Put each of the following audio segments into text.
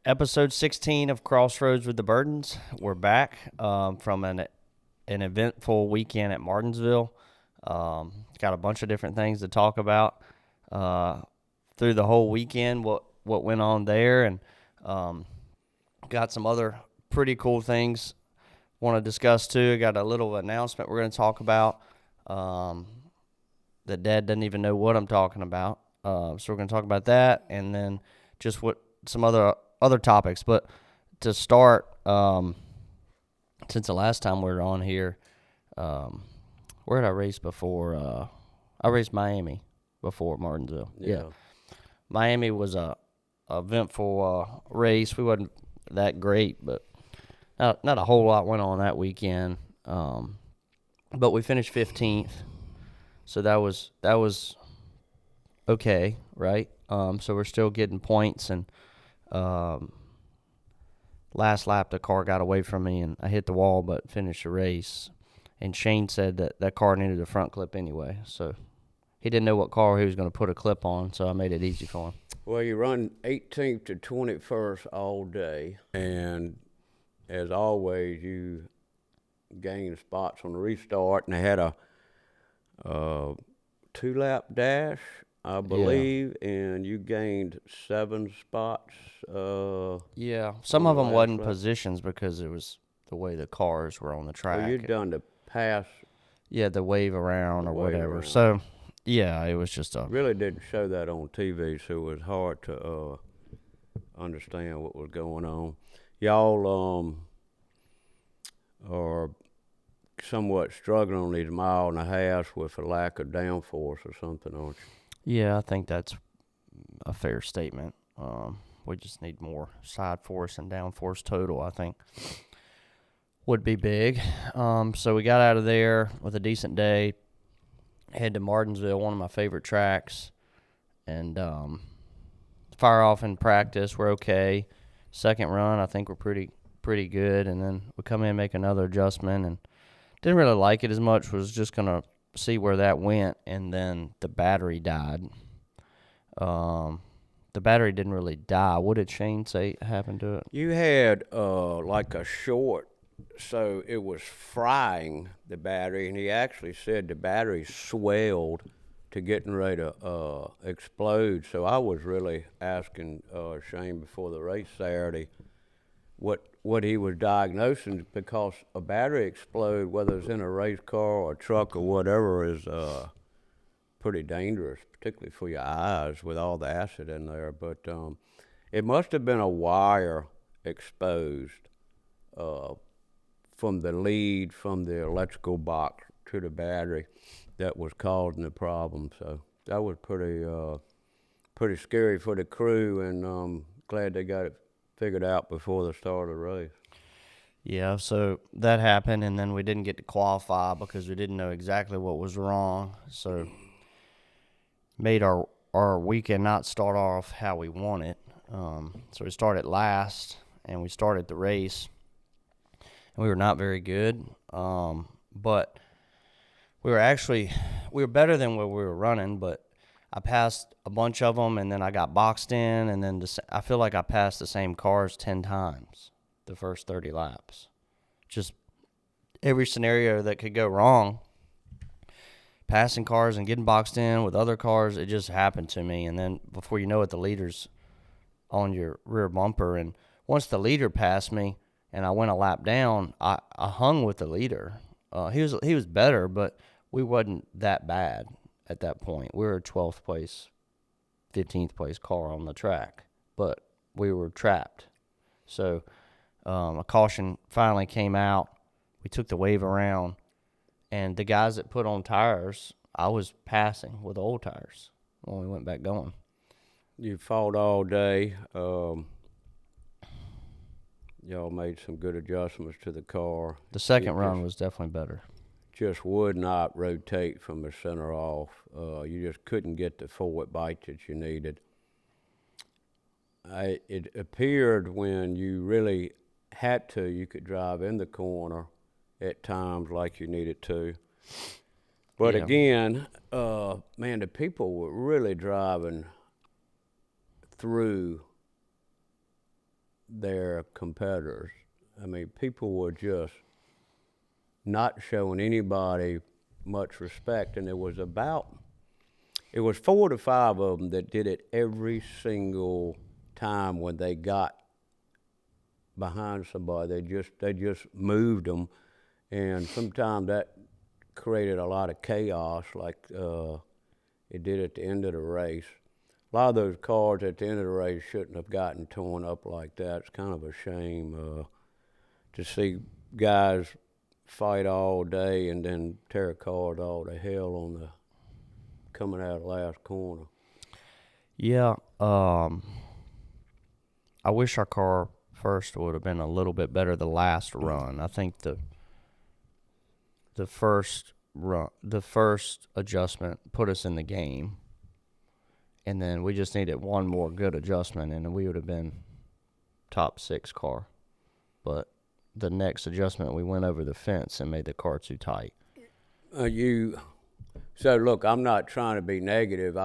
Episode 16 of Crossroads with the Burdens. We're back from an eventful weekend at Martinsville. Got a bunch of different things to talk about through the whole weekend, what went on there, and got some other pretty cool things want to discuss too. Got a little announcement we're going to talk about that Dad doesn't even know what I'm talking about. So we're going to talk about that, and then just what some other topics. But to start, since the last time we were on here, where did I race before? I raced Miami before Martinsville. Yeah. Miami was a eventful race. We wasn't that great, but not a whole lot went on that weekend. But we finished 15th, so that was okay, right? So we're still getting points, and last lap the car got away from me and I hit the wall but finished the race. And Shane said that car needed a front clip anyway, so he didn't know what car he was going to put a clip on, so I made it easy for him. Well, you run 18th to 21st all day, and as always, you gained spots on the restart, and they had a two-lap dash, I believe, and you gained 7 spots. Yeah, some of them wasn't positions because it was the way the cars were on the track. Well, you'd done the pass. Yeah, the wave around or whatever. So, yeah, it was just really didn't show that on TV, so it was hard to understand what was going on. Y'all are somewhat struggling on these 1.5 miles with a lack of downforce or something, aren't you? Yeah, I think that's a fair statement. We just need more side force and downforce total, I think, would be big. So we got out of there with a decent day, head to Martinsville, one of my favorite tracks, and fire off in practice. We're okay. Second run, I think we're pretty good, and then we come in, make another adjustment, and didn't really like it as much. Was just going to see where that went, and then the battery died. The battery didn't really die. What did Shane say happened to it? You had like a short, so it was frying the battery, and he actually said the battery swelled to getting ready to explode. So I was really asking Shane before the race Saturday what he was diagnosing, because a battery explode, whether it's in a race car or a truck or whatever, is pretty dangerous, particularly for your eyes with all the acid in there. But it must have been a wire exposed from the lead from the electrical box to the battery that was causing the problem. So that was pretty scary for the crew, and glad they got it figured out before the start of the race. Yeah, so that happened, and then we didn't get to qualify because we didn't know exactly what was wrong. So made our weekend not start off how we wanted. So we started last, and we started the race, and we were not very good. But we were better than where we were running, but I passed a bunch of them, and then I got boxed in, and then I feel like I passed the same cars 10 times the first 30 laps. Just every scenario that could go wrong, passing cars and getting boxed in with other cars, it just happened to me. And then before you know it, the leader's on your rear bumper. And once the leader passed me and I went a lap down, I hung with the leader. He was better, but we wasn't that bad at that point. We were a 12th place, 15th place car on the track, but we were trapped. So a caution finally came out. We took the wave around, and the guys that put on tires, I was passing with old tires when we went back going. You fought all day. Y'all made some good adjustments to the car. The second run was definitely better. Just would not rotate from the center off. You just couldn't get the forward bite that you needed. It appeared when you really had to, you could drive in the corner at times like you needed to. But again, man, the people were really driving through their competitors. I mean, people were just not showing anybody much respect, and it was 4 to 5 of them that did it every single time when they got behind somebody. They just moved them, and sometimes that created a lot of chaos, like it did at the end of the race. A lot of those cars at the end of the race shouldn't have gotten torn up like that. It's kind of a shame to see guys fight all day and then tear cars all to hell on the coming out of the last corner. Yeah, I wish our car first would have been a little bit better the last run. I think the first adjustment put us in the game, and then we just needed one more good adjustment, and we would have been top 6 car. But the next adjustment, we went over the fence and made the car too tight. So look, I'm not trying to be negative.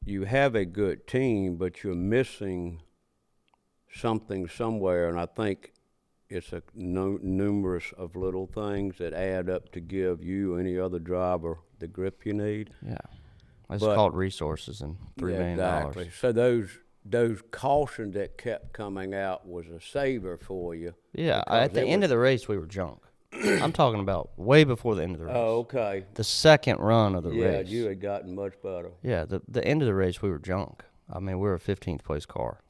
You have a good team, but you're missing something somewhere, and I think it's a numerous of little things that add up to give you or any other driver the grip you need. Yeah, it's called resources and $3 million. Exactly. So those cautions that kept coming out was a saver for you. Yeah, at the end of the race, we were junk. I'm talking about way before the end of the race. Oh, okay. The second run of the race. Yeah, you had gotten much better. Yeah, the end of the race, we were junk. I mean, we were a 15th place car.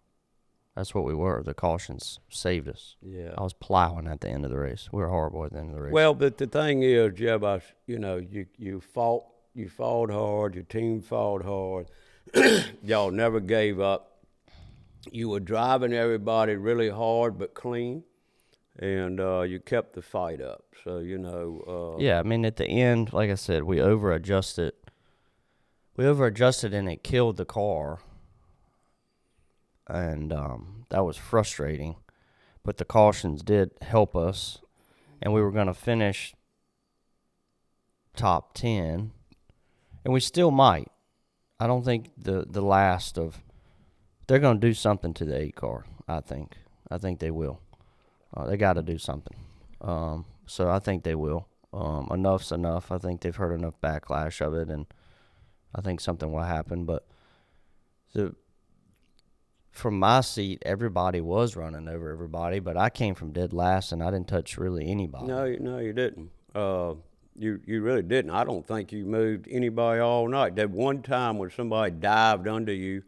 That's what we were. The cautions saved us. Yeah. I was plowing at the end of the race. We were horrible at the end of the race. Well, but the thing is, Jeb, you fought hard. Your team fought hard. Y'all never gave up. You were driving everybody really hard but clean, and you kept the fight up. So yeah, I mean, at the end, like I said, we over adjusted, and it killed the car. And that was frustrating. But the cautions did help us, and we were going to finish top 10, and we still might. I don't think the last of – they're going to do something to the 8 car, I think. I think they will. They got to do something. So I think they will. Enough's enough. I think they've heard enough backlash of it, and I think something will happen. But from my seat, everybody was running over everybody, but I came from dead last, and I didn't touch really anybody. No, you didn't. You really didn't. I don't think you moved anybody all night. That one time when somebody dived under you,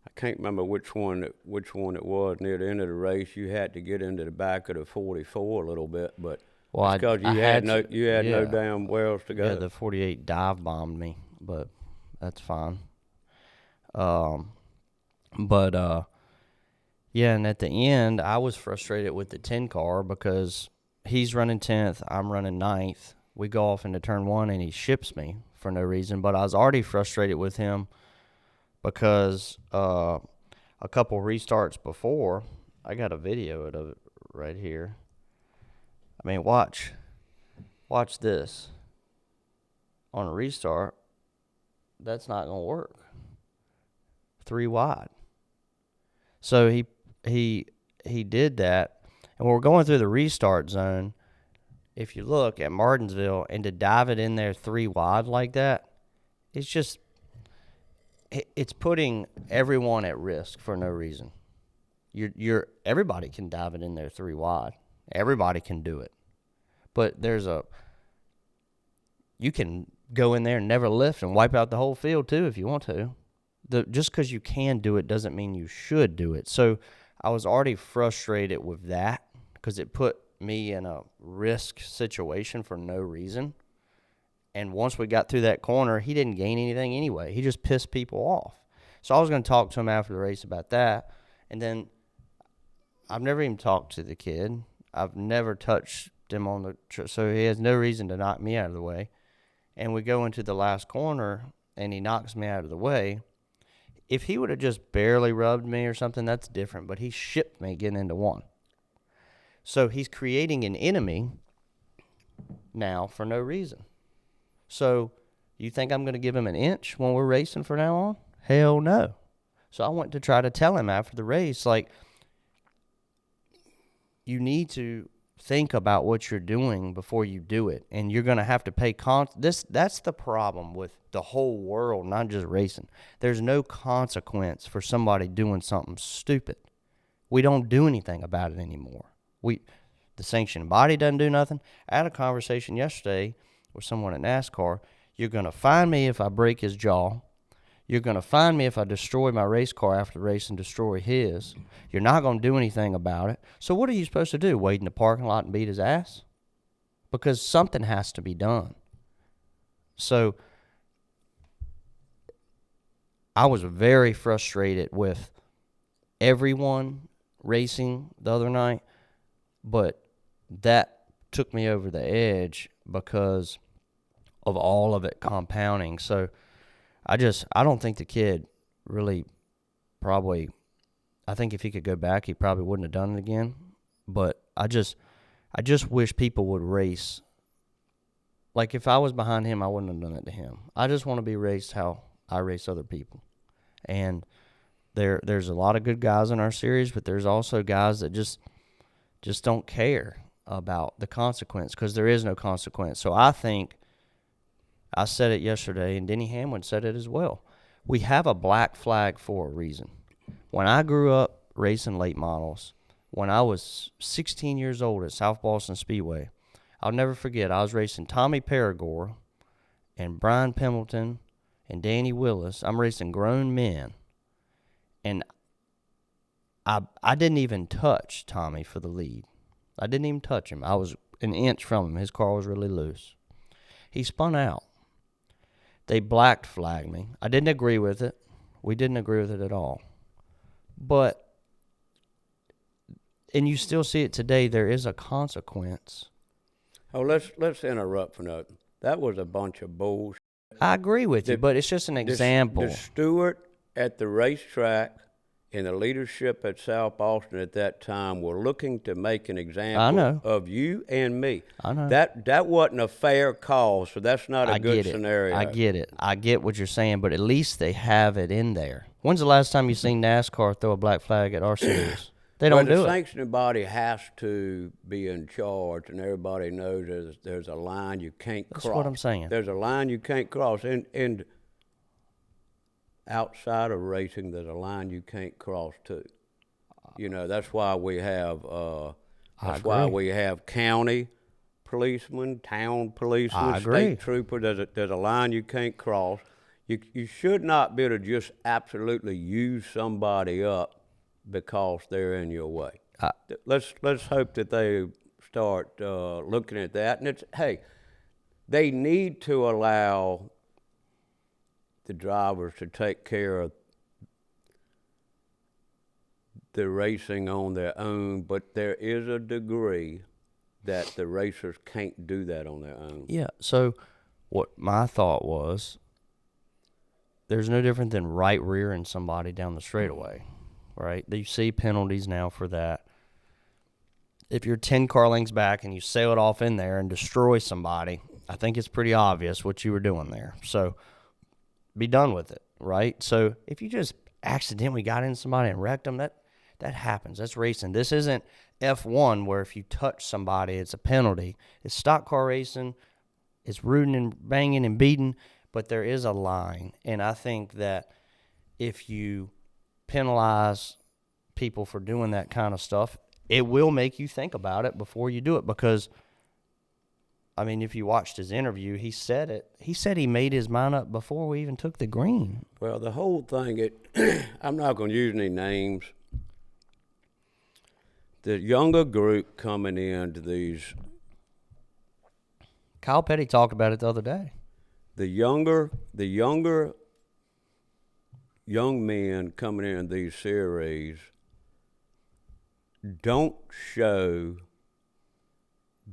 I can't remember which one it was. Near the end of the race, you had to get into the back of the 44 a little bit, but because you had no damn wells to go. Yeah, the 48 dive bombed me, but that's fine. Yeah, and at the end, I was frustrated with the 10 car because he's running 10th, I'm running 9th. We go off into turn 1, and he ships me for no reason. But I was already frustrated with him because a couple restarts before, I got a video of it right here. I mean, watch this. On a restart, that's not going to work. 3 wide. So he did that, and when we're going through the restart zone, if you look at Martinsville, and to dive it in there 3 wide like that, it's putting everyone at risk for no reason. Everybody can dive it in there 3 wide. Everybody can do it, but you can go in there and never lift and wipe out the whole field too if you want to. Just because you can do it doesn't mean you should do it. So I was already frustrated with that because it put me in a risk situation for no reason. And once we got through that corner, he didn't gain anything anyway. He just pissed people off. So I was going to talk to him after the race about that. And then I've never even talked to the kid. I've never touched him so he has no reason to knock me out of the way. And we go into the last corner, and he knocks me out of the way. If he would have just barely rubbed me or something, that's different. But he shipped me getting into 1. So he's creating an enemy now for no reason. So you think I'm going to give him an inch when we're racing from now on? Hell no. So I went to try to tell him after the race, like, you need to think about what you're doing before you do it, and you're going to have to pay that's the problem with the whole world, not just racing. There's no consequence for somebody doing something stupid. We don't do anything about it anymore. The sanctioning body doesn't do nothing. I had a conversation yesterday with someone at NASCAR. You're going to fine me if I break his jaw. You're going to fine me if I destroy my race car after the race and destroy his. You're not going to do anything about it. So what are you supposed to do, wait in the parking lot and beat his ass? Because something has to be done. So I was very frustrated with everyone racing the other night, but that took me over the edge because of all of it compounding. So I don't think the kid really probably, I think if he could go back, he probably wouldn't have done it again. But I just wish people would race. Like, if I was behind him, I wouldn't have done it to him. I just want to be raced how I race other people. And there's a lot of good guys in our series, but there's also guys that just don't care about the consequence, because there is no consequence. So I think, I said it yesterday, and Denny Hamlin said it as well, we have a black flag for a reason. When I grew up racing late models, when I was 16 years old at South Boston Speedway, I'll never forget, I was racing Tommy Paragore and Brian Pemberton and Danny Willis. I'm racing grown men, and I didn't even touch Tommy for the lead. I didn't even touch him. I was an inch from him. His car was really loose. He spun out. They black flagged me. I didn't agree with it. We didn't agree with it at all. But, and you still see it today, there is a consequence. Oh, let's interrupt for nothing. That was a bunch of bullshit. I agree with you, but it's just an example. The steward at the racetrack and the leadership at South Boston at that time were looking to make an example of you and me. I know. That wasn't a fair call, so that's not a good scenario. I get it. I get what you're saying, but at least they have it in there. When's the last time you seen NASCAR throw a black flag at our series? They don't do it. The sanctioning body has to be in charge, and everybody knows there's a line you can't cross. That's what I'm saying. There's a line you can't cross, and outside of racing, there's a line you can't cross too. You know, that's why we have county policemen, town policemen, state troopers. There's a line you can't cross. You should not be able to just absolutely use somebody up because they're in your way. Let's hope that they start looking at that. And they need to allow the drivers to take care of the racing on their own, but there is a degree that the racers can't do that on their own. Yeah, so what my thought was, there's no different than right rearing somebody down the straightaway, right? You see penalties now for that. If you're 10 car lengths back and you sail it off in there and destroy somebody, I think it's pretty obvious what you were doing there. So be done with it, right? So if you just accidentally got in somebody and wrecked them, that happens. That's racing. This isn't F1 where if you touch somebody, it's a penalty. It's stock car racing. It's rooting and banging and beating, but there is a line. And I think that if you penalize people for doing that kind of stuff, it will make you think about it before you do it, because I mean, if you watched his interview, he said it. He said he made his mind up before we even took the green. Well, the whole thing, I'm not going to use any names. The younger group coming into these. Kyle Petty talked about it the other day. The younger young men coming in these series don't show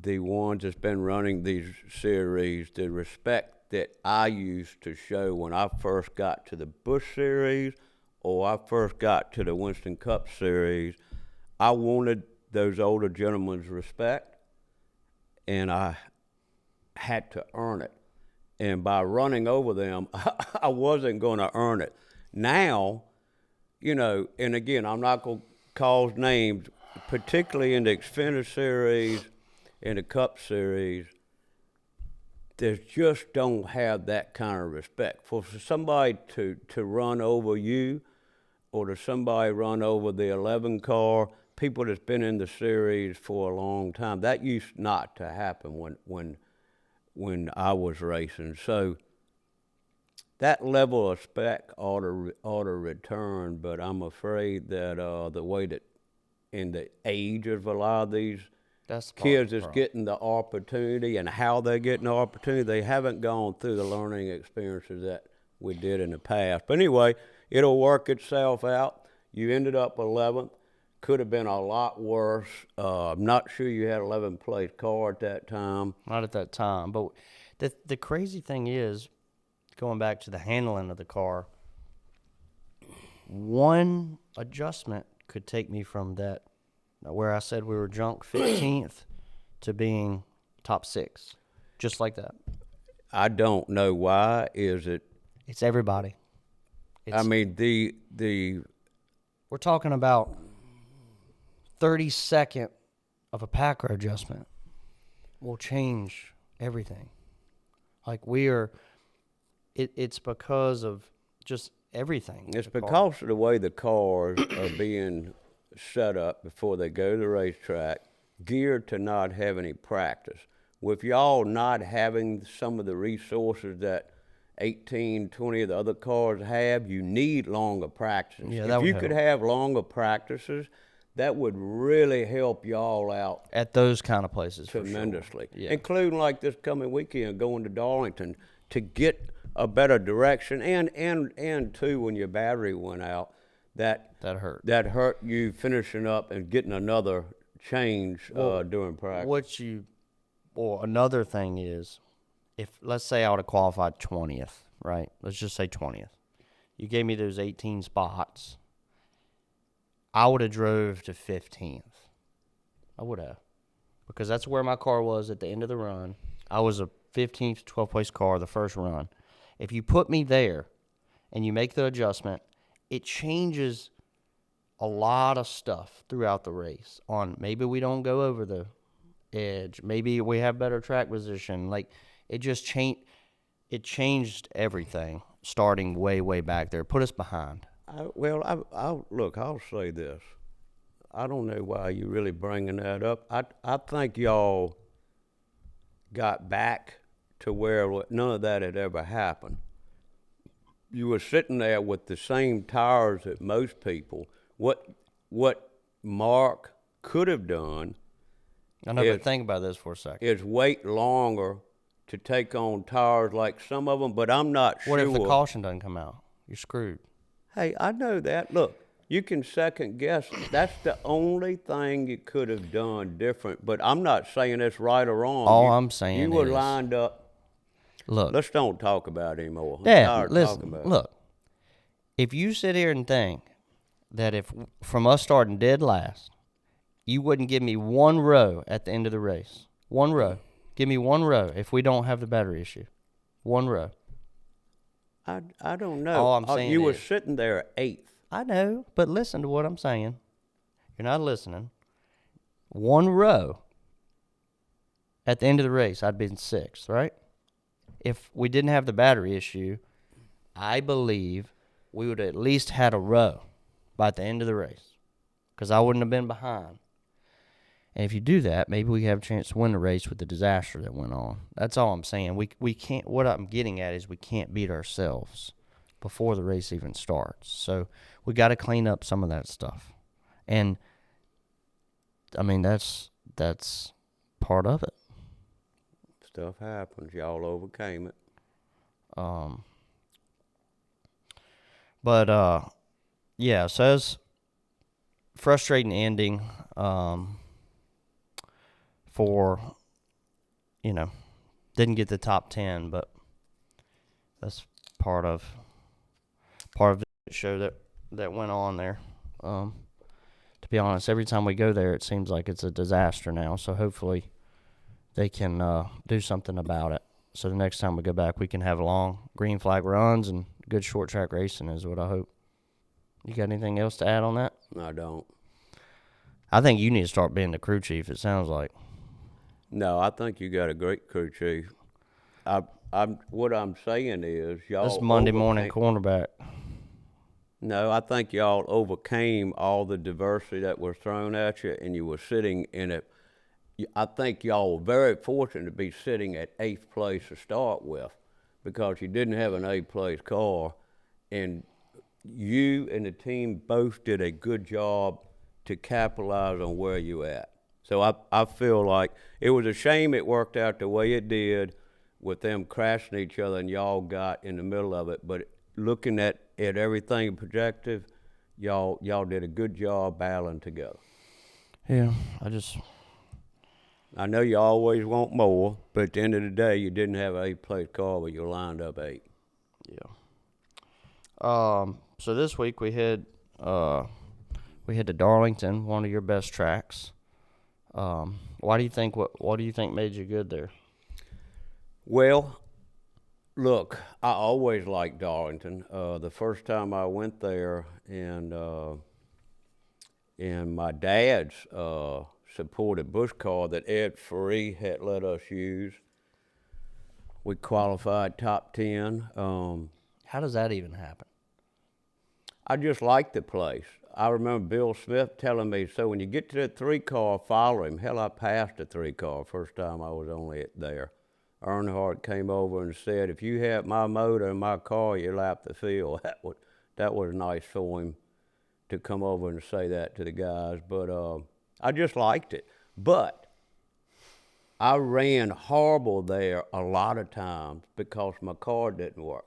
the ones that's been running these series the respect that I used to show when I first got to the Busch Series or I first got to the Winston Cup Series. I wanted those older gentlemen's respect, and I had to earn it. And by running over them, I wasn't going to earn it. Now, you know, and again, I'm not going to call names, particularly in the Xfinity Series and the Cup Series. They just don't have that kind of respect. For somebody to run over you, or to somebody run over the 11 car, people that's been in the series for a long time, that used not to happen when I was racing. So that level of spec ought to return, but I'm afraid that the way that in the age of a lot of these That's part of kids the is problem. getting the opportunity and how they're getting the opportunity, they haven't gone through the learning experiences that we did in the past. But anyway, it'll work itself out. You ended up 11th. Could have been a lot worse. I'm not sure you had 11th place car at that time. Not at that time. But the crazy thing is, going back to the handling of the car, one adjustment could take me from that, where I said we were junk 15th, to being top 6, just like that. I don't know why. Is it? It's everybody. I mean, We're talking about 32nd of a Packer adjustment will change everything. Like it's because of just everything. It's because of the way the cars are being set up before they go to the racetrack, geared to not have any practice. With y'all not having some of the resources that 18, 20 of the other cars have, you need longer practices. Yeah, that if would you could help. have longer practices, that would really help y'all out At those kind of places, tremendously, for sure. Yeah. including like this coming weekend going to Darlington to get a better direction, and too, when your battery went out, that hurt. That hurt you finishing up and getting another change during practice. Another thing is, if let's say I would have qualified 20th, right? Let's just say 20th. You gave me those 18 spots. I would have drove to 15th. I would have, because that's where my car was at the end of the run. I was a 15th, 12th place car the first run. If you put me there and you make the adjustment, it changes a lot of stuff throughout the race. On maybe we don't go over the edge, maybe we have better track position. Like it just changed. It changed everything starting way back there. Put us behind. I'll say this. I don't know why you're really bringing that up. I think y'all got back to where none of that had ever happened. You were sitting there with the same tires that most people. What Mark could have done I know, but think about this for a second. is wait longer to take on tires like some of them, but I'm not sure. What if the caution doesn't come out? You're screwed. Hey, I know that. Look, you can second guess. That's the only thing you could have done different, but I'm not saying it's right or wrong. All I'm saying you were is, lined up. Look, Let's don't talk about it anymore. I'm Dad, tired of listen, talking about look. If you sit here and think that if from us starting dead last, you wouldn't give me one row at the end of the race, one row. Give me one row if we don't have the battery issue. One row. I don't know. All I'm saying you were is- sitting there 8th. I know, but listen to what I'm saying. You're not listening. One row at the end of the race, I'd been 6th, right? If we didn't have the battery issue, I believe we would have at least had a row by the end of the race, because I wouldn't have been behind. And if you do that, maybe we have a chance to win the race with the disaster that went on. That's all I'm saying. We can't. What I'm getting at is we can't beat ourselves before the race even starts. So we got to clean up some of that stuff. And I mean that's part of it. Stuff happens. Y'all overcame it. But yeah, so it's frustrating ending for, didn't get the top 10, but that's part of the show that went on there. To be honest, every time we go there, it seems like it's a disaster now. So hopefully they can do something about it. So the next time we go back, we can have long green flag runs and good short track racing is what I hope. You got anything else to add on that? I don't. I think you need to start being the crew chief, it sounds like. No, I think you got a great crew chief. What I'm saying is This y'all Monday morning overcame. cornerback. No, I think y'all overcame all the diversity that was thrown at you, and you were sitting in it. I think y'all were very fortunate to be sitting at 8th place to start with, because you didn't have an 8th place car, and you and the team both did a good job to capitalize on where you at. So I feel like it was a shame it worked out the way it did with them crashing each other and y'all got in the middle of it. But looking at everything projective, y'all did a good job battling together. Yeah, I know you always want more, but at the end of the day, you didn't have an 8th place car, but you lined up 8. yeah. So this week we hit to Darlington, one of your best tracks. Why do you think what do you think made you good there? Well, look, I always liked Darlington. The first time I went there, and my dad's supported Bush car that Ed Free had let us use. We qualified top 10. How does that even happen? I just liked the place. I remember Bill Smith telling me, so when you get to the 3-car, follow him. Hell, I passed the 3-car first time I was only there. Earnhardt came over and said, if you have my motor in my car, you lap the field. That was nice for him to come over and say that to the guys. But I just liked it. But I ran horrible there a lot of times because my car didn't work.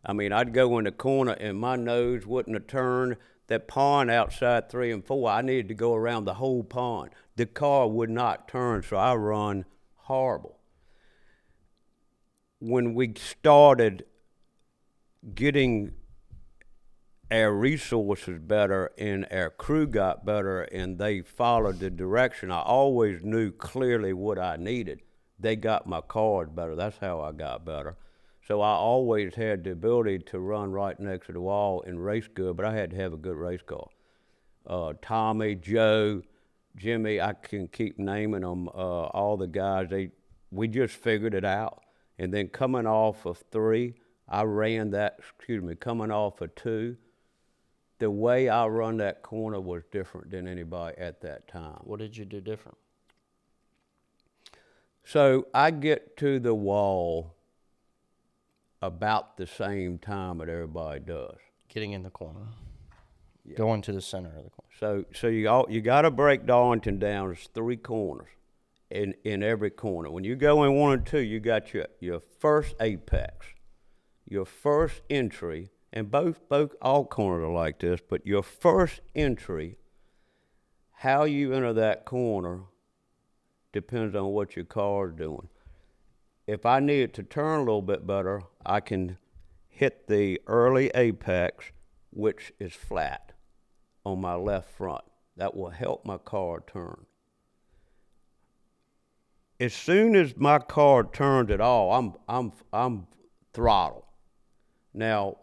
I mean, I'd go in the corner and my nose wouldn't have turned. That pond outside 3 and 4, I needed to go around the whole pond. The car would not turn, so I run horrible. When we started getting our resources better and our crew got better and they followed the direction, I always knew clearly what I needed. They got my cars better. That's how I got better. So I always had the ability to run right next to the wall and race good, but I had to have a good race car. Tommy, Joe, Jimmy, I can keep naming them, all the guys, we just figured it out. And then coming off of 3, coming off of 2, the way I run that corner was different than anybody at that time. What did you do different? So I get to the wall about the same time that everybody does. Getting in the corner. Yeah. Going to the center of the corner. So you got to break Darlington down. There's 3 corners in every corner. When you go in 1 and 2, you got your first apex, your first entry, and both all corners are like this, but your first entry, how you enter that corner depends on what your car is doing. If I need it to turn a little bit better, I can hit the early apex, which is flat on my left front. That will help my car turn. As soon as my car turns at all, I'm throttle. Now,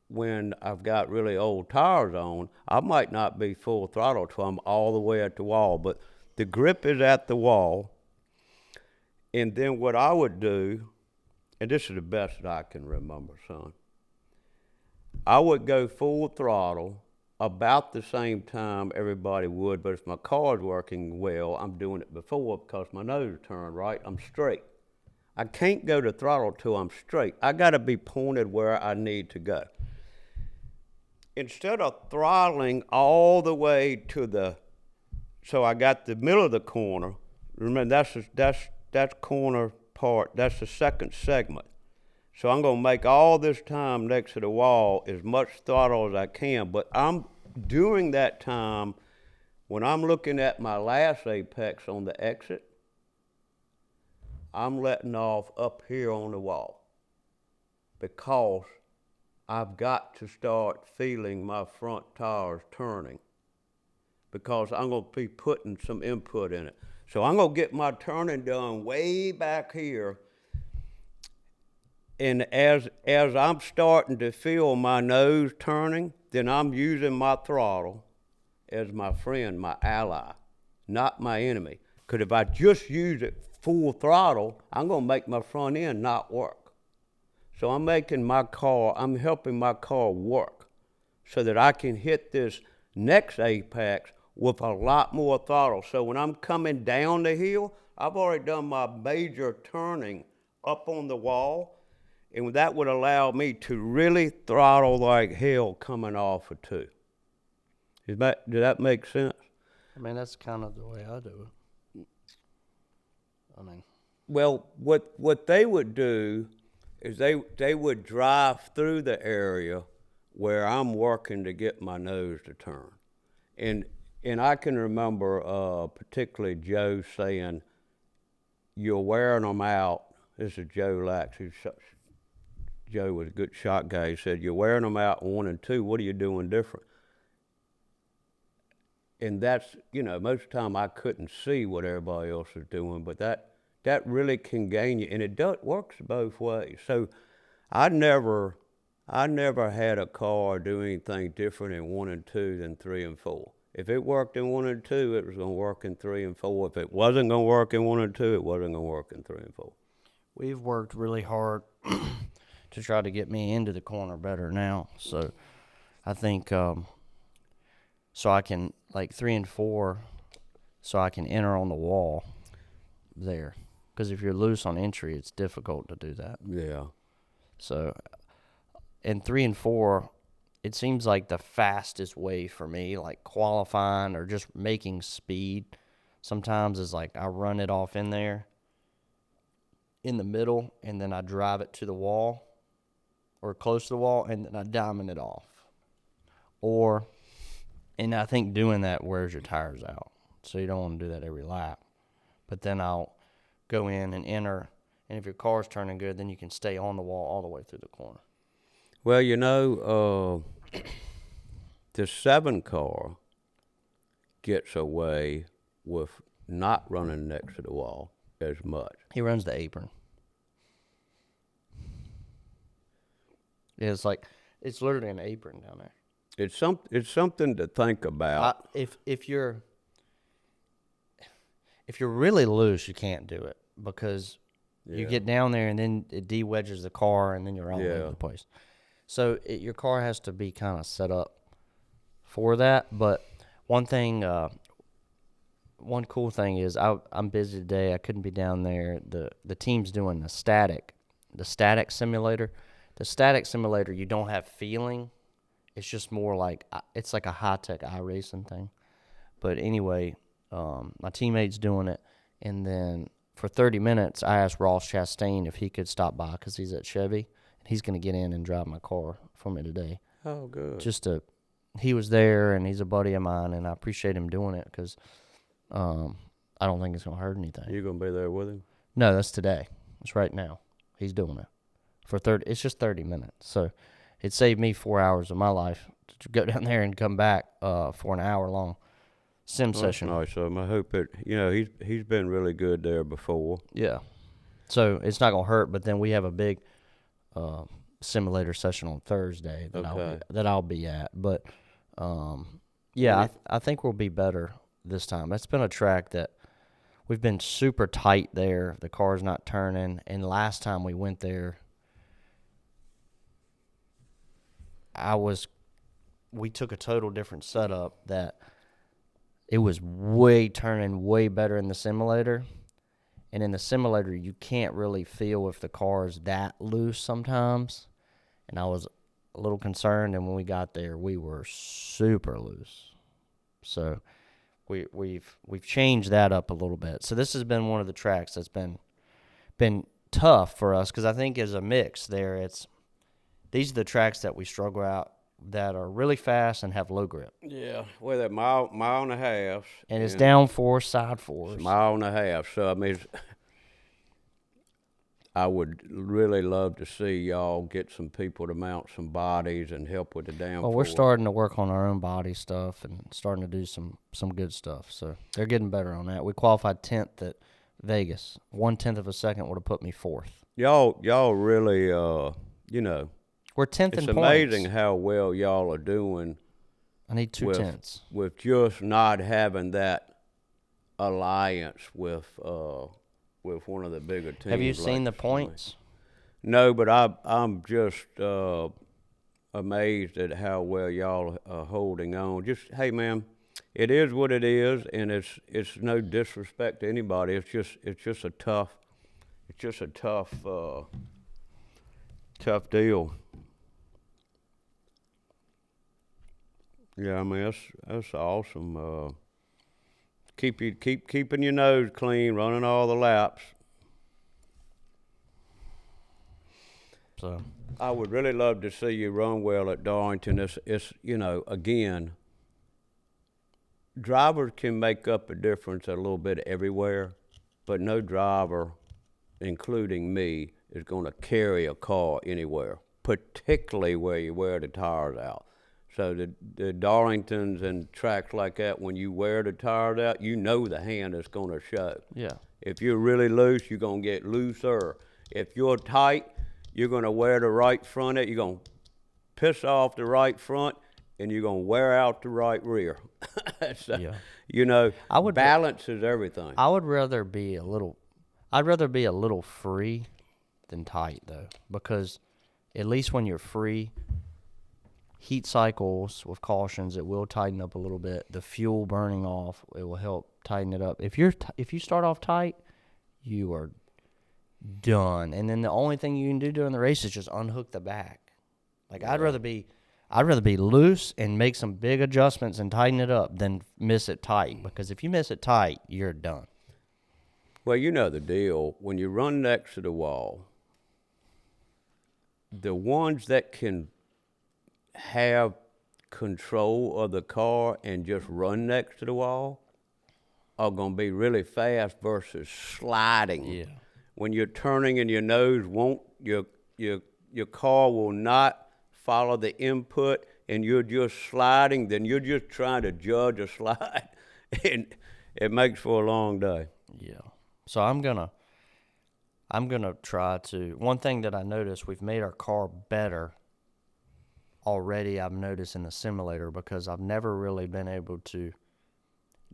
when I've got really old tires on, I might not be full throttle till I'm all the way at the wall, but the grip is at the wall. And then what I would do, and this is the best that I can remember, son, I would go full throttle about the same time everybody would, but if my car's working well, I'm doing it before because my nose turned right, I'm straight. I can't go to throttle till I'm straight. I gotta be pointed where I need to go. Instead of throttling all the way to so I got the middle of the corner, remember that's corner part, that's the second segment. So I'm gonna make all this time next to the wall as much throttle as I can, but during that time, when I'm looking at my last apex on the exit, I'm letting off up here on the wall because I've got to start feeling my front tires turning because I'm gonna be putting some input in it. So I'm gonna get my turning done way back here. And as I'm starting to feel my nose turning, then I'm using my throttle as my friend, my ally, not my enemy. Because if I just use it full throttle, I'm going to make my front end not work. So I'm helping my car work so that I can hit this next apex with a lot more throttle. So when I'm coming down the hill, I've already done my major turning up on the wall, and that would allow me to really throttle like hell coming off of 2. Does that make sense? I mean, that's kind of the way I do it. I mean, well, what they would do is they would drive through the area where I'm working to get my nose to turn, and I can remember particularly Joe saying, "You're wearing them out." This is Joe Lax. Joe was a good shot guy. He said, "You're wearing them out in 1 and 2. What are you doing different?" And that's, most of the time I couldn't see what everybody else was doing, but that really can gain you, and it works both ways. So I never had a car do anything different in 1 and 2 than 3 and 4. If it worked in 1 and 2, it was going to work in 3 and 4. If it wasn't going to work in 1 and 2, it wasn't going to work in 3 and 4. we've worked really hard to try to get me into the corner better now. So I think so I can, like 3 and 4, so I can enter on the wall there. Because if you're loose on entry, it's difficult to do that. Yeah. So in 3 and 4, it seems like the fastest way for me, like qualifying or just making speed, sometimes is like I run it off in there in the middle, and then I drive it to the wall or close to the wall, and then I diamond it off. And I think doing that wears your tires out, so you don't want to do that every lap. But then I'll go in and enter, and if your car's turning good, then you can stay on the wall all the way through the corner. Well, the 7 car gets away with not running next to the wall as much. He runs the apron. Yeah, it's literally an apron down there. It's something to think about. If you're really loose, you can't do it because you get down there and then it de-wedges the car and then you're all over the place. So your car has to be kind of set up for that. But one cool thing is I'm busy today. I couldn't be down there. The team's doing the static simulator. The static simulator, you don't have feeling. It's just more like it's like a high-tech iRacing thing. But anyway, my teammate's doing it, and then for 30 minutes, I asked Ross Chastain if he could stop by because he's at Chevy. He's going to get in and drive my car for me today. Oh, good. He was there, and he's a buddy of mine, and I appreciate him doing it because I don't think it's going to hurt anything. You going to be there with him? No, that's today. It's right now. He's doing it for 30. It's just 30 minutes, so it saved me 4 hours of my life to go down there and come back for an hour-long sim session. That's nice of him. I hope he's been really good there before. Yeah. So it's not going to hurt, but then we have a big simulator session on Thursday that I'll be at. But, I think we'll be better this time. It's been a track that we've been super tight there. The car's not turning. And last time we went there, we took a total different setup that it was turning way better in the simulator. And in the simulator, you can't really feel if the car is that loose sometimes. And I was a little concerned, and when we got there, we were super loose. So we've changed that up a little bit. So this has been one of the tracks that's been tough for us because I think as a mix there, these are the tracks that we struggle out that are really fast and have low grip. Yeah, well, that mile and a half. And it's down 4, side 4. It's a mile and a half. So, I mean, I would really love to see y'all get some people to mount some bodies and help with the downforce. Well, we're starting to work on our own body stuff and starting to do some good stuff. So they're getting better on that. We qualified 10th at Vegas. 1/10 of a second would have put me 4th. Y'all really, We're 10th it's in points. amazing how well y'all are doing I need 2 tenths. with just not having that alliance with one of the bigger teams. Have you seen the like points? No, but I'm just amazed at how well y'all are holding on. Just hey, man, it is what it is, and it's no disrespect to anybody. It's just a tough tough deal. Yeah, I mean that's awesome. Keep keeping your nose clean, running all the laps. So I would really love to see you run well at Darlington. It's again, drivers can make up a difference a little bit everywhere, but no driver, including me, is going to carry a car anywhere, particularly where you wear the tires out. So the Darlingtons and tracks like that, when you wear the tires out, you know the hand is going to show. yeah, If you're really loose, you're going to get looser. If you're tight, you're going to wear the right front. You're going to piss off the right front, and you're going to wear out the right rear. So, yeah. balance is everything. I'd rather be a little free than tight though, because at least when you're free, heat cycles with cautions, it will tighten up a little bit. The fuel burning off, it will help tighten it up. If you start off tight, you are done. And then the only thing you can do during the race is just unhook the back. Like I'd rather be loose and make some big adjustments and tighten it up than miss it tight, because if you miss it tight, you're done. Well, you know the deal. When you run next to the wall, the ones that can have control of the car and just run next to the wall are going to be really fast versus sliding. Yeah. When you're turning and your nose won't, your car will not follow the input, and you're just sliding, then you're just trying to judge a slide, and it makes for a long day. Yeah. So I'm gonna try to. One thing that I noticed, we've made our car better already. I've noticed in the simulator, because I've never really been able to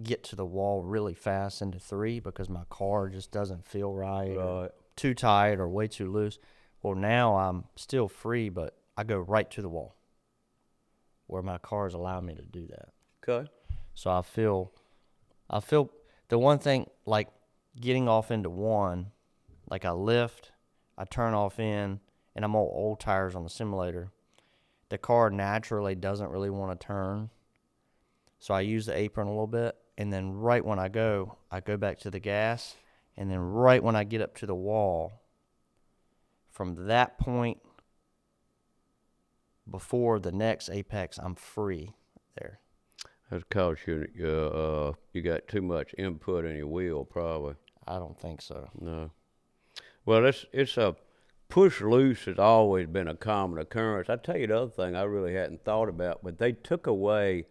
get to the wall really fast into 3 because my car just doesn't feel right. Or too tight or way too loose. Well, now I'm still free, but I go right to the wall where my cars allow me to do that. Okay. So I feel the one thing, like getting off into 1, like I lift, I turn off in, and I'm on old tires on the simulator. The car naturally doesn't really want to turn. So I use the apron a little bit, and then right when I go back to the gas, and then right when I get up to the wall, from that point before the next apex, I'm free there. That's because you got too much input in your wheel, probably. I don't think so. No. Well, it's a push loose has always been a common occurrence. I tell you the other thing I really hadn't thought about, but they took away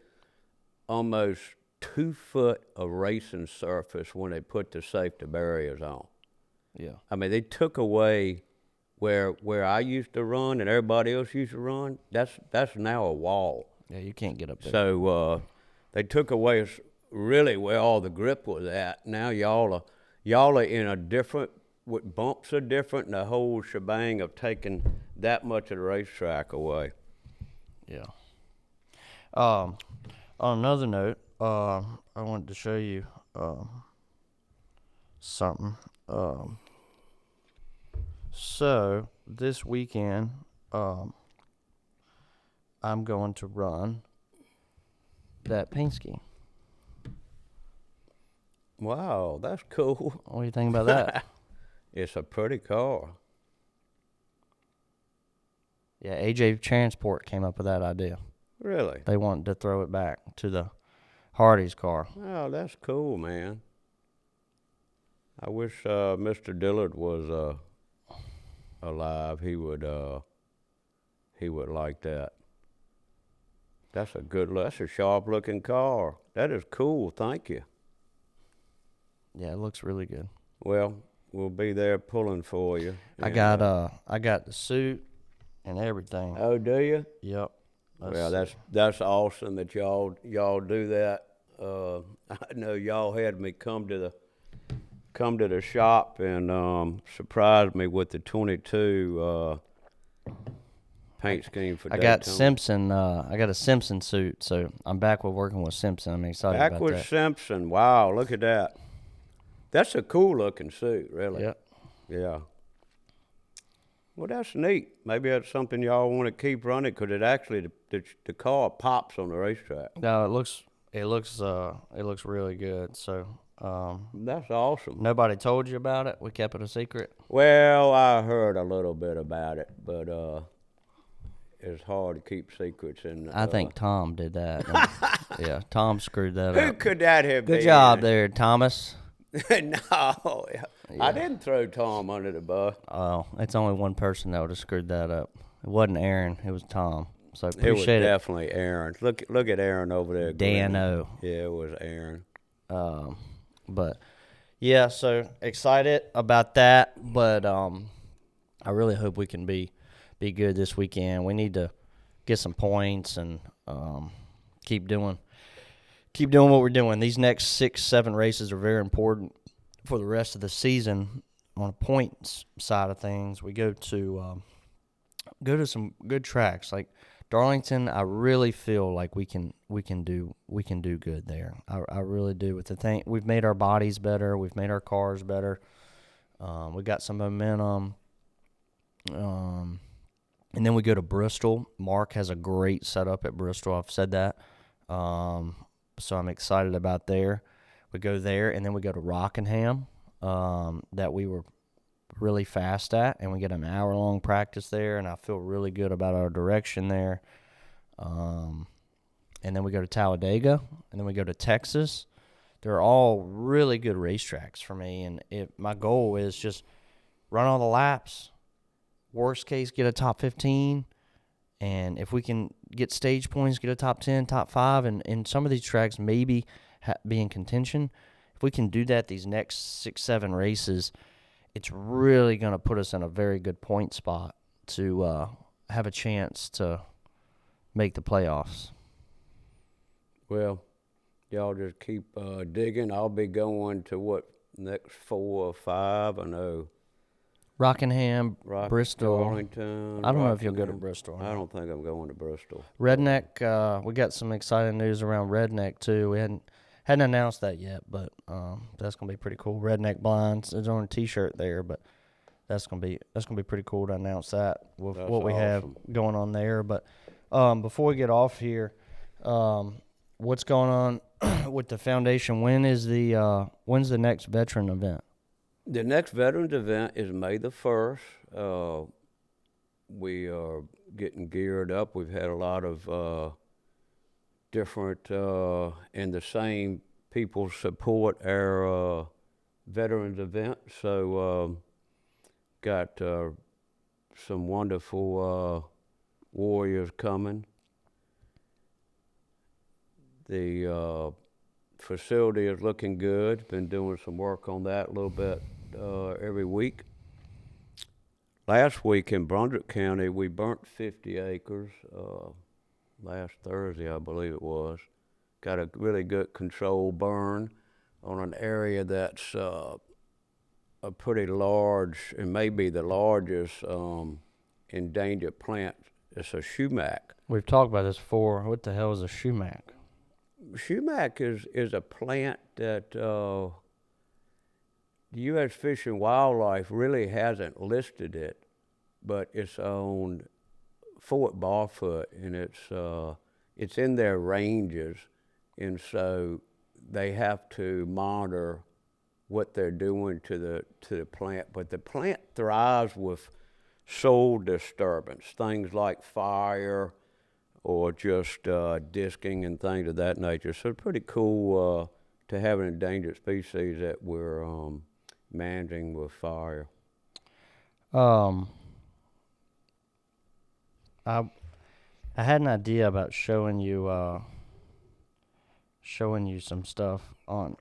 almost 2 foot of racing surface when they put the safety barriers on. Yeah. I mean, they took away where I used to run and everybody else used to run. That's now a wall. Yeah, you can't get up there. So they took away really where all the grip was at. Now y'all are in a different. Bumps are different, and the whole shebang of taking that much of the racetrack away. Yeah. On another note, I wanted to show you something. So this weekend, I'm going to run that paint scheme. Wow, that's cool. What do you think about that? It's a pretty car. Yeah, AJ Transport came up with that idea. Really? They wanted to throw it back to the Hardees car. Oh, that's cool, man. I wish Mr. Dillard was alive. He would like that. That's a good look. That's a sharp looking car. That is cool. Thank you. Yeah, it looks really good. Well, we'll be there pulling for you. I got the suit, and everything. Oh, do you? Yep. Well, that's awesome that y'all do that. I know y'all had me come to the shop and surprised me with the 22 paint scheme for I got Daytona. Simpson. I got a Simpson suit, so I'm back with working with Simpson. I'm excited Back about with that. Simpson. Wow, look at that. That's a cool looking suit, really. Yep. Yeah. Well, that's neat. Maybe that's something y'all want to keep running because it actually the car pops on the racetrack. No, it looks really good. So, That's awesome. nobody told you about it. We kept it a secret. Well, I heard a little bit about it, but it's hard to keep secrets. And I think Tom did that. Yeah, Tom screwed that who up. could that have been? Good job there, Thomas. No, I didn't throw Tom under the bus. Oh, it's only one person that would have screwed that up. It wasn't Aaron. It was Tom. So It was appreciate it. definitely Aaron. Look at Aaron over there. grinning. Dano. Yeah, it was Aaron. But yeah, so excited about that. But I really hope we can be good this weekend. We need to get some points and keep doing what we're doing. These next 6-7 races are very important for the rest of the season. On the points side of things, we go to some good tracks like Darlington. I really feel like we can do good there. I really do. With the thing, we've made our bodies better, we've made our cars better. We got some momentum. And then we go to Bristol. Mark has a great setup at Bristol. I've said that. So I'm excited about there. We go there, and then we go to Rockingham, that we were really fast at, and we get an hour-long practice there, and I feel really good about our direction there. And then we go to Talladega, and then we go to Texas. They're all really good racetracks for me, and my goal is just run all the laps. Worst case, get a top 15. And if we can get stage points, get a top 10, top 5, and in some of these tracks maybe be in contention, if we can do that these next 6-7 races, it's really going to put us in a very good point spot to have a chance to make the playoffs. Well, y'all just keep digging. I'll be going to next 4 or 5. I know. Rockingham, Bristol. Darlington. I don't know if you'll go to Bristol. I don't think I'm going to Bristol. Redneck, we got some exciting news around Redneck too. We hadn't announced that yet, but that's gonna be pretty cool. Redneck blinds. It's on a T-shirt there, but that's gonna be pretty cool to announce that with That's what we have going on there. But before we get off here, what's going on with the foundation? When's the next veteran event? The next Veterans event is May the 1st. We are getting geared up. We've had a lot of different and the same people support our Veterans event. So got some wonderful warriors coming. The facility is looking good. Been doing some work on that a little bit every week. Last week in Brunswick County, we burnt 50 acres last Thursday, I believe it was. Got a really good controlled burn on an area that's a pretty large, and maybe the largest endangered plant. It's a sumac. We've talked about this before. What the hell is a sumac? Sumac is a plant that the U.S. Fish and Wildlife really hasn't listed it, but it's on Fort Barfoot, and it's in their ranges, and so they have to monitor what they're doing to the plant. But the plant thrives with soil disturbance, things like fire or just disking and things of that nature. So it's pretty cool to have an endangered species that we're managing with fire. I had an idea about showing you some stuff on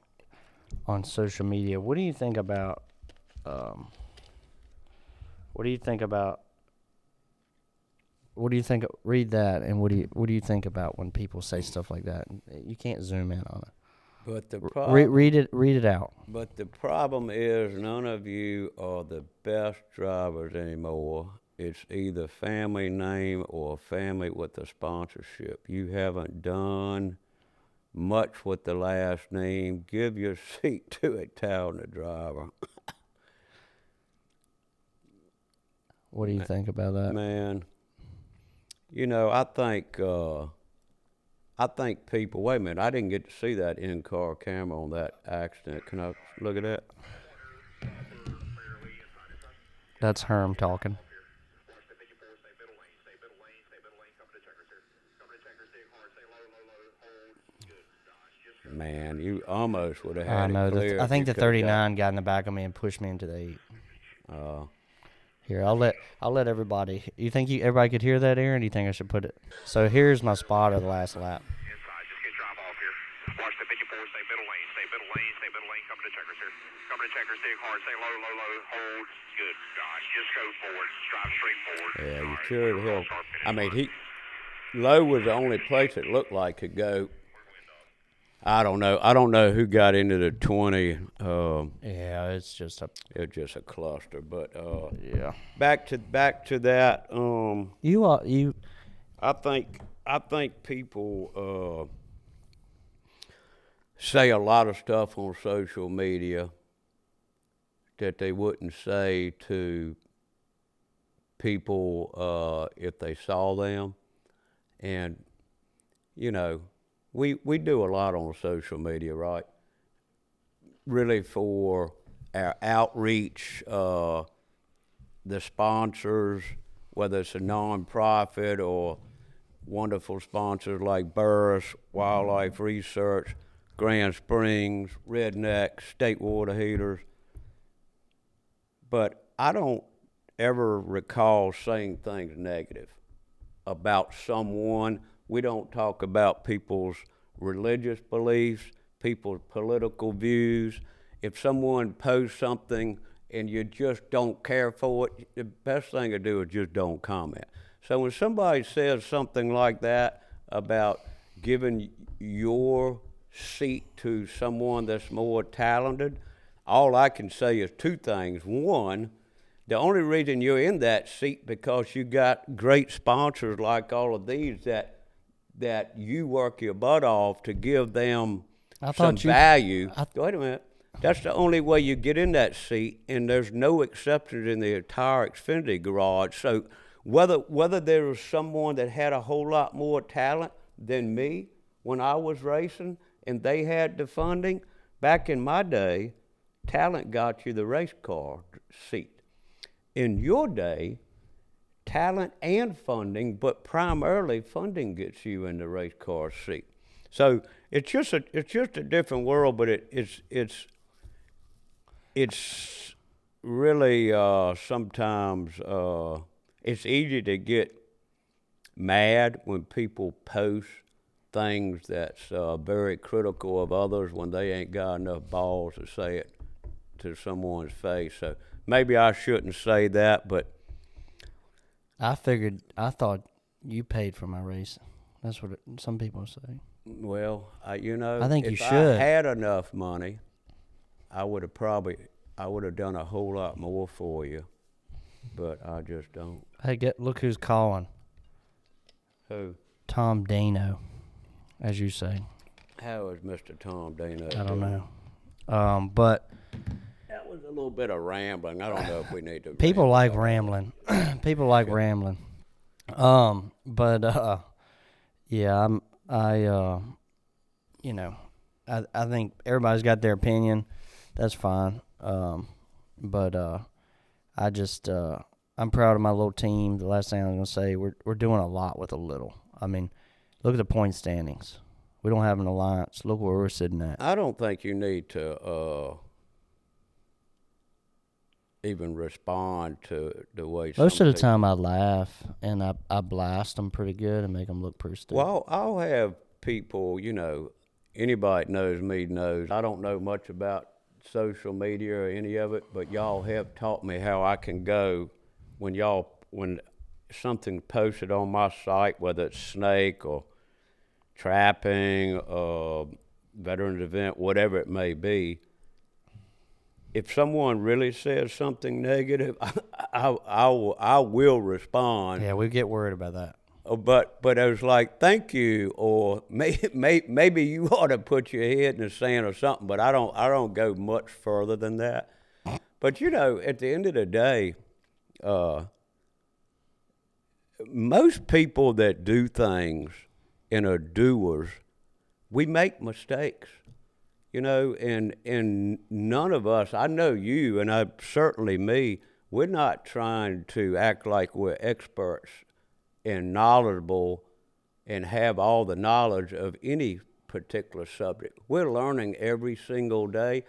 social media. What do you think about What do you think? Read that, and what do you think about when people say stuff like that? You can't zoom in on it. But the problem, Read it out. but the problem is none of you are the best drivers anymore. It's either family name or family with a sponsorship. You haven't done much with the last name. Give your seat to a talented driver. What do you think about that? Man, you know, I think people. Wait a minute, I didn't get to see that in-car camera on that accident. Can I look at that? That's Herm talking. Man, you almost would have I had know. it clear. I if think you the coulda 39 got in the back of me and pushed me into the 8. got, Here, I'll let everybody. You think everybody could hear that, Aaron? Do you think I should put it? So here's my spot of the last lap. Inside, just get drive off here. Watch the 54, stay middle lane, stay middle lane, stay middle lane, coming to checkers here. Coming to checkers, dig hard, stay low, low, low, hold. Good gosh, just go forward, drive straight forward. yeah, you All right, sure the we're hell. all sharp finish I mean, line. Low was the only place it looked like could go. I don't know. I don't know who got into the 20. Yeah, it's just a It was just a cluster. But yeah. back to that. You I think people say a lot of stuff on social media that they wouldn't say to people if they saw them, and you know, we do a lot on social media, right? Really for our outreach, the sponsors, whether it's a nonprofit or wonderful sponsors like Burris, Wildlife Research, Grand Springs, Redneck, State Water Heaters. But I don't ever recall saying things negative about someone. We don't talk about people's religious beliefs, people's political views. If someone posts something and you just don't care for it, the best thing to do is just don't comment. So when somebody says something like that about giving your seat to someone that's more talented, all I can say is two things. One, the only reason you're in that seat because you got great sponsors like all of these that you work your butt off to give them some value. Wait a minute. That's the only way you get in that seat, and there's no exceptions in the entire Xfinity garage. So whether there was someone that had a whole lot more talent than me when I was racing and they had the funding, back in my day, talent got you the race car seat. In your day, talent and funding, but primarily funding gets you in the race car seat. So it's just a different world, but it's really sometimes it's easy to get mad when people post things that's very critical of others when they ain't got enough balls to say it to someone's face. So maybe I shouldn't say that, but I thought you paid for my race. That's what some people say. well, I think you if I should. had enough money, I would have done a whole lot more for you, but I just don't. Hey, look who's calling. Who? Tom Dano, as you say. How is Mr. Tom Dano? I don't doing? know. But That was a little bit of rambling. I don't know if we need to. people ramble like about rambling. People like rambling. Yeah, I think everybody's got their opinion. That's fine. I'm proud of my little team. The last thing I was gonna say, we're doing a lot with a little. I mean, look at the point standings. We don't have an alliance. Look where we're sitting at. I don't think you need to even respond to the way. Most of the time, I laugh and I blast them pretty good and make them look pretty stupid. Well, I'll have people. Anybody that knows me knows I don't know much about social media or any of it, but y'all have taught me how I can go when something posted on my site, whether it's snake or trapping, veterans event, whatever it may be, if someone really says something negative, I will respond. Yeah, we get worried about that. But I was like, thank you, or maybe you ought to put your head in the sand or something. But I don't go much further than that. But you know, at the end of the day, most people that do things and are doers, we make mistakes. You know, and none of us, I know you, and certainly me, we're not trying to act like we're experts and knowledgeable and have all the knowledge of any particular subject. We're learning every single day.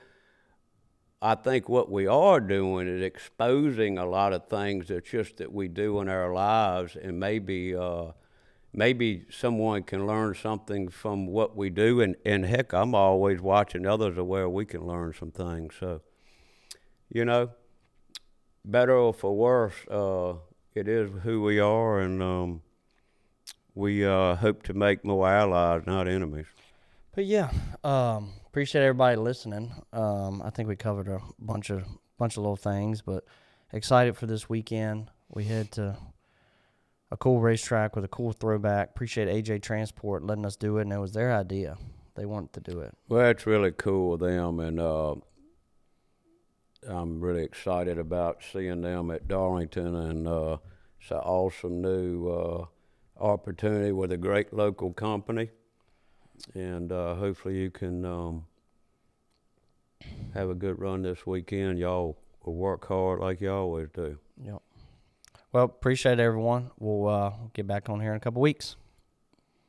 I think what we are doing is exposing a lot of things that we do in our lives, and maybe someone can learn something from what we do. And heck, I'm always watching others where we can learn some things. So, you know, better or for worse, it is who we are, and we hope to make more allies, not enemies. But yeah, appreciate everybody listening. I think we covered a bunch of little things, but excited for this weekend. We head to a cool racetrack with a cool throwback. Appreciate AJ Transport letting us do it, and it was their idea. They wanted to do it. Well, it's really cool of them, and I'm really excited about seeing them at Darlington, and it's an awesome new opportunity with a great local company, and hopefully you can have a good run this weekend. Y'all will work hard like you always do. Yep. Well, appreciate it, everyone. We'll get back on here in a couple weeks.